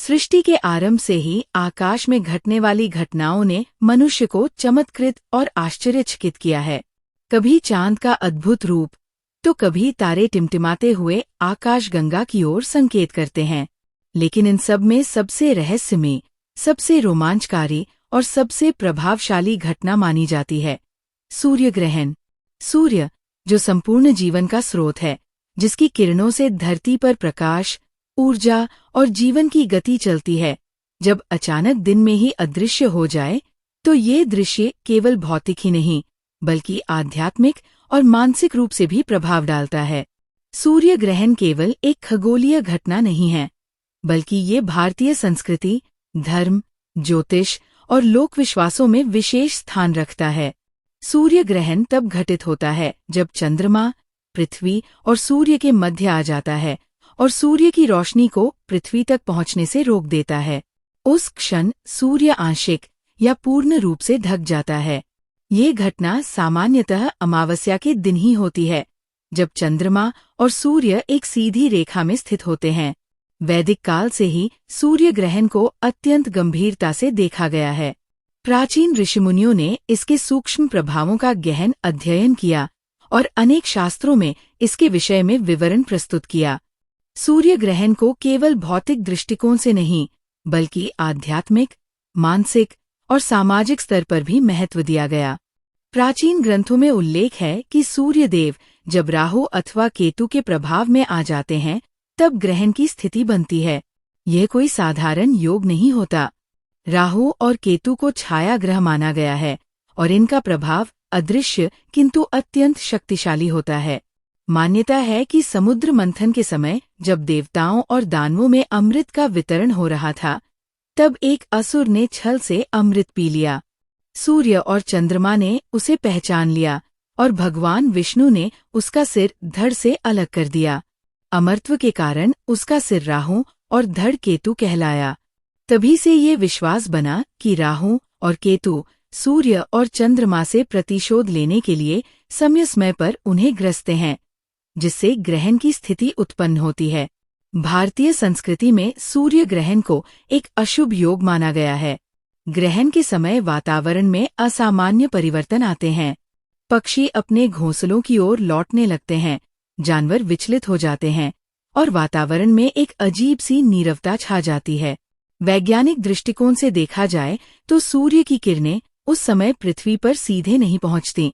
सृष्टि के आरंभ से ही आकाश में घटने वाली घटनाओं ने मनुष्य को चमत्कृत और आश्चर्यचकित किया है। कभी चांद का अद्भुत रूप, तो कभी तारे टिमटिमाते हुए आकाशगंगा की ओर संकेत करते हैं। लेकिन इन सब में सबसे रहस्यमय, सबसे रोमांचकारी और सबसे प्रभावशाली घटना मानी जाती है सूर्य ग्रहण। सूर्य, जो संपूर्ण जीवन का स्रोत है, जिसकी किरणों से धरती पर प्रकाश, ऊर्जा और जीवन की गति चलती है, जब अचानक दिन में ही अदृश्य हो जाए तो ये दृश्य केवल भौतिक ही नहीं बल्कि आध्यात्मिक और मानसिक रूप से भी प्रभाव डालता है। सूर्य ग्रहण केवल एक खगोलीय घटना नहीं है, बल्कि ये भारतीय संस्कृति, धर्म, ज्योतिष और लोक विश्वासों में विशेष स्थान रखता है। सूर्य ग्रहण तब घटित होता है जब चंद्रमा पृथ्वी और सूर्य के मध्य आ जाता है और सूर्य की रोशनी को पृथ्वी तक पहुंचने से रोक देता है। उस क्षण सूर्य आंशिक या पूर्ण रूप से ढक जाता है। ये घटना सामान्यतः अमावस्या के दिन ही होती है, जब चंद्रमा और सूर्य एक सीधी रेखा में स्थित होते हैं। वैदिक काल से ही सूर्य ग्रहण को अत्यंत गंभीरता से देखा गया है। प्राचीन ऋषिमुनियों ने इसके सूक्ष्म प्रभावों का गहन अध्ययन किया और अनेक शास्त्रों में इसके विषय में विवरण प्रस्तुत किया। सूर्य ग्रहण को केवल भौतिक दृष्टिकोण से नहीं, बल्कि आध्यात्मिक, मानसिक और सामाजिक स्तर पर भी महत्व दिया गया। प्राचीन ग्रंथों में उल्लेख है कि सूर्य देव जब राहु अथवा केतु के प्रभाव में आ जाते हैं, तब ग्रहण की स्थिति बनती है। यह कोई साधारण योग नहीं होता। राहु और केतु को छाया ग्रह माना गया है और इनका प्रभाव अदृश्य किंतु अत्यंत शक्तिशाली होता है। मान्यता है कि समुद्र मंथन के समय जब देवताओं और दानवों में अमृत का वितरण हो रहा था, तब एक असुर ने छल से अमृत पी लिया। सूर्य और चंद्रमा ने उसे पहचान लिया और भगवान विष्णु ने उसका सिर धड़ से अलग कर दिया। अमरत्व के कारण उसका सिर राहु और धड़ केतु कहलाया। तभी से ये विश्वास बना कि राहु और केतु सूर्य और चंद्रमा से प्रतिशोध लेने के लिए समय समय पर उन्हें ग्रसते हैं, जिससे ग्रहण की स्थिति उत्पन्न होती है। भारतीय संस्कृति में सूर्य ग्रहण को एक अशुभ योग माना गया है। ग्रहण के समय वातावरण में असामान्य परिवर्तन आते हैं। पक्षी अपने घोंसलों की ओर लौटने लगते हैं, जानवर विचलित हो जाते हैं और वातावरण में एक अजीब सी नीरवता छा जाती है। वैज्ञानिक दृष्टिकोण से देखा जाए तो सूर्य की किरणें उस समय पृथ्वी पर सीधे नहीं पहुंचती,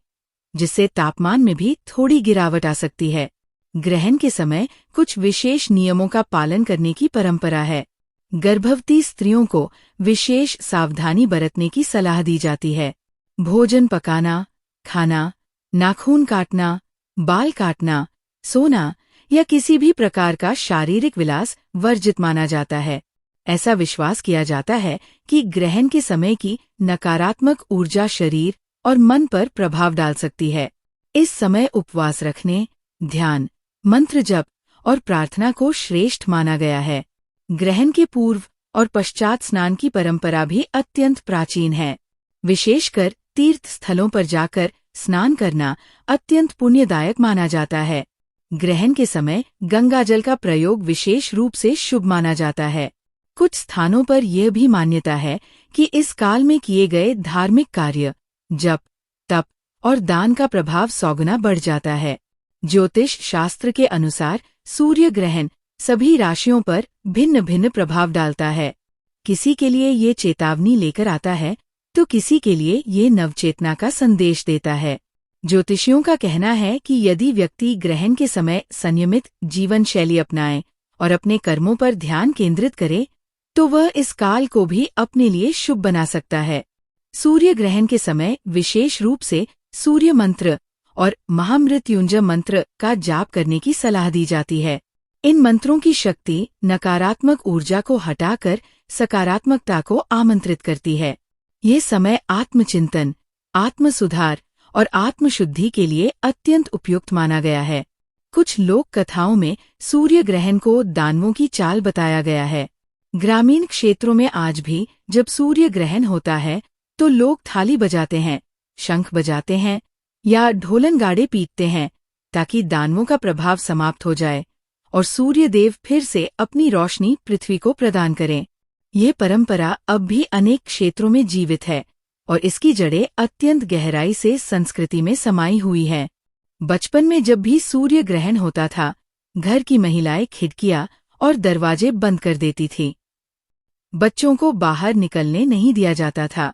जिससे तापमान में भी थोड़ी गिरावट आ सकती है। ग्रहण के समय कुछ विशेष नियमों का पालन करने की परंपरा है। गर्भवती स्त्रियों को विशेष सावधानी बरतने की सलाह दी जाती है। भोजन पकाना, खाना, नाखून काटना, बाल काटना, सोना या किसी भी प्रकार का शारीरिक विलास वर्जित माना जाता है। ऐसा विश्वास किया जाता है कि ग्रहण के समय की नकारात्मक ऊर्जा शरीर और मन पर प्रभाव डाल सकती है। इस समय उपवास रखने, ध्यान, मंत्र जप और प्रार्थना को श्रेष्ठ माना गया है। ग्रहण के पूर्व और पश्चात स्नान की परंपरा भी अत्यंत प्राचीन है। विशेषकर तीर्थ स्थलों पर जाकर स्नान करना अत्यंत पुण्यदायक माना जाता है। ग्रहण के समय गंगा जल का प्रयोग विशेष रूप से शुभ माना जाता है। कुछ स्थानों पर यह भी मान्यता है कि इस काल में किए गए धार्मिक कार्य, जप, तप और दान का प्रभाव 100 गुना बढ़ जाता है। ज्योतिष शास्त्र के अनुसार सूर्य ग्रहण सभी राशियों पर भिन्न भिन्न प्रभाव डालता है। किसी के लिए ये चेतावनी लेकर आता है तो किसी के लिए ये नवचेतना का संदेश देता है। ज्योतिषियों का कहना है कि यदि व्यक्ति ग्रहण के समय संयमित जीवन शैली अपनाए और अपने कर्मों पर ध्यान केंद्रित करे, तो वह इस काल को भी अपने लिए शुभ बना सकता है। सूर्य ग्रहण के समय विशेष रूप से सूर्य मंत्र और महामृत्युंजय मंत्र का जाप करने की सलाह दी जाती है। इन मंत्रों की शक्ति नकारात्मक ऊर्जा को हटाकर सकारात्मकता को आमंत्रित करती है। ये समय आत्मचिंतन, आत्मसुधार और आत्मशुद्धि के लिए अत्यंत उपयुक्त माना गया है। कुछ लोक कथाओं में सूर्य ग्रहण को दानवों की चाल बताया गया है। ग्रामीण क्षेत्रों में आज भी जब सूर्य ग्रहण होता है तो लोग थाली बजाते हैं, शंख बजाते हैं या ढोलन गाड़े पीटते हैं ताकि दानवों का प्रभाव समाप्त हो जाए और सूर्य देव फिर से अपनी रोशनी पृथ्वी को प्रदान करें। ये परंपरा अब भी अनेक क्षेत्रों में जीवित है और इसकी जड़ें अत्यंत गहराई से संस्कृति में समाई हुई है। बचपन में जब भी सूर्य ग्रहण होता था, घर की महिलाएं खिड़कियां और दरवाजे बंद कर देती थी। बच्चों को बाहर निकलने नहीं दिया जाता था।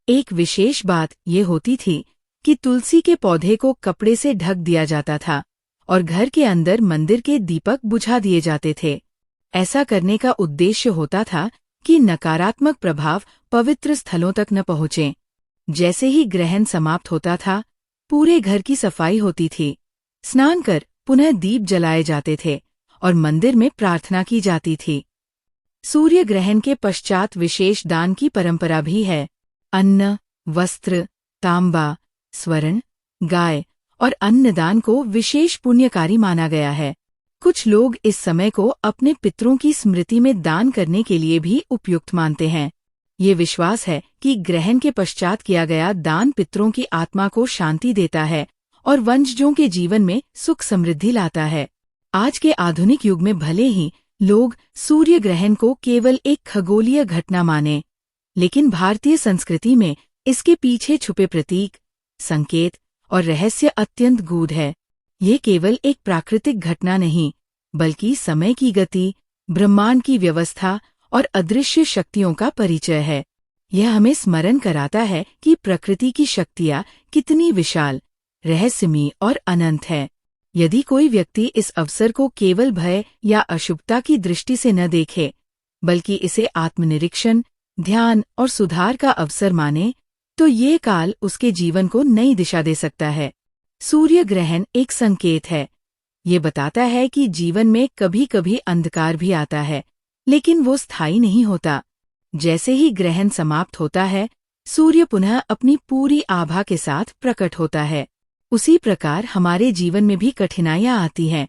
एक विशेष बात ये होती थी कि तुलसी के पौधे को कपड़े से ढक दिया जाता था और घर के अंदर मंदिर के दीपक बुझा दिए जाते थे। ऐसा करने का उद्देश्य होता था कि नकारात्मक प्रभाव पवित्र स्थलों तक न पहुँचे। जैसे ही ग्रहण समाप्त होता था, पूरे घर की सफाई होती थी, स्नान कर पुनः दीप जलाए जाते थे और मंदिर में प्रार्थना की जाती थी। सूर्य ग्रहण के पश्चात विशेष दान की परंपरा भी है। अन्न, वस्त्र, तांबा, स्वर्ण, गाय और अन्नदान को विशेष पुण्यकारी माना गया है। कुछ लोग इस समय को अपने पितरों की स्मृति में दान करने के लिए भी उपयुक्त मानते हैं। ये विश्वास है कि ग्रहण के पश्चात किया गया दान पितरों की आत्मा को शांति देता है और वंशजों के जीवन में सुख समृद्धि लाता है। आज के आधुनिक युग में भले ही लोग सूर्य ग्रहण को केवल एक खगोलीय घटना माने, लेकिन भारतीय संस्कृति में इसके पीछे छुपे प्रतीक, संकेत और रहस्य अत्यंत गूढ़ है। ये केवल एक प्राकृतिक घटना नहीं, बल्कि समय की गति, ब्रह्मांड की व्यवस्था और अदृश्य शक्तियों का परिचय है। यह हमें स्मरण कराता है कि प्रकृति की शक्तियाँ कितनी विशाल, रहस्यमयी और अनंत है। यदि कोई व्यक्ति इस अवसर को केवल भय या अशुभता की दृष्टि से न देखे, बल्कि इसे आत्मनिरीक्षण, ध्यान और सुधार का अवसर माने, तो ये काल उसके जीवन को नई दिशा दे सकता है। सूर्य ग्रहण एक संकेत है। ये बताता है कि जीवन में कभी कभी अंधकार भी आता है, लेकिन वो स्थायी नहीं होता। जैसे ही ग्रहण समाप्त होता है, सूर्य पुनः अपनी पूरी आभा के साथ प्रकट होता है। उसी प्रकार हमारे जीवन में भी कठिनाइयां आती हैं,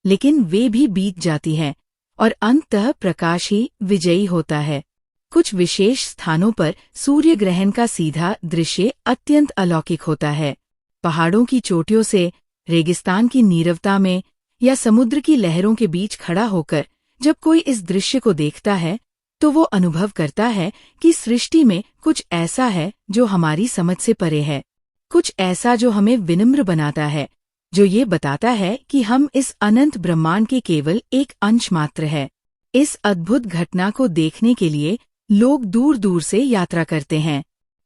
लेकिन वे भी बीत जाती हैं और अंततः प्रकाश ही विजयी होता है। कुछ विशेष स्थानों पर सूर्य ग्रहण का सीधा दृश्य अत्यंत अलौकिक होता है। पहाड़ों की चोटियों से, रेगिस्तान की नीरवता में या समुद्र की लहरों के बीच खड़ा होकर जब कोई इस दृश्य को देखता है, तो वो अनुभव करता है कि सृष्टि में कुछ ऐसा है जो हमारी समझ से परे है, कुछ ऐसा जो हमें विनम्र बनाता है, जो ये बताता है कि हम इस अनंत ब्रह्मांड के केवल एक अंश मात्र है। इस अद्भुत घटना को देखने के लिए लोग दूर दूर से यात्रा करते हैं।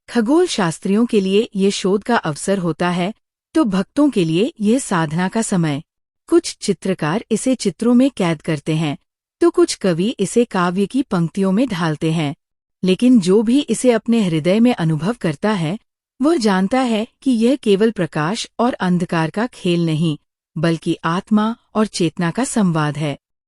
खगोल शास्त्रियों के लिए ये शोध का अवसर होता है, तो भक्तों के लिए ये साधना का समय। कुछ चित्रकार इसे चित्रों में कैद करते हैं, तो कुछ कवि इसे काव्य की पंक्तियों में ढालते हैं। लेकिन जो भी इसे अपने हृदय में अनुभव करता है, वह जानता है कि यह केवल प्रकाश और अंधकार का खेल नहीं, बल्कि आत्मा और चेतना का संवाद है।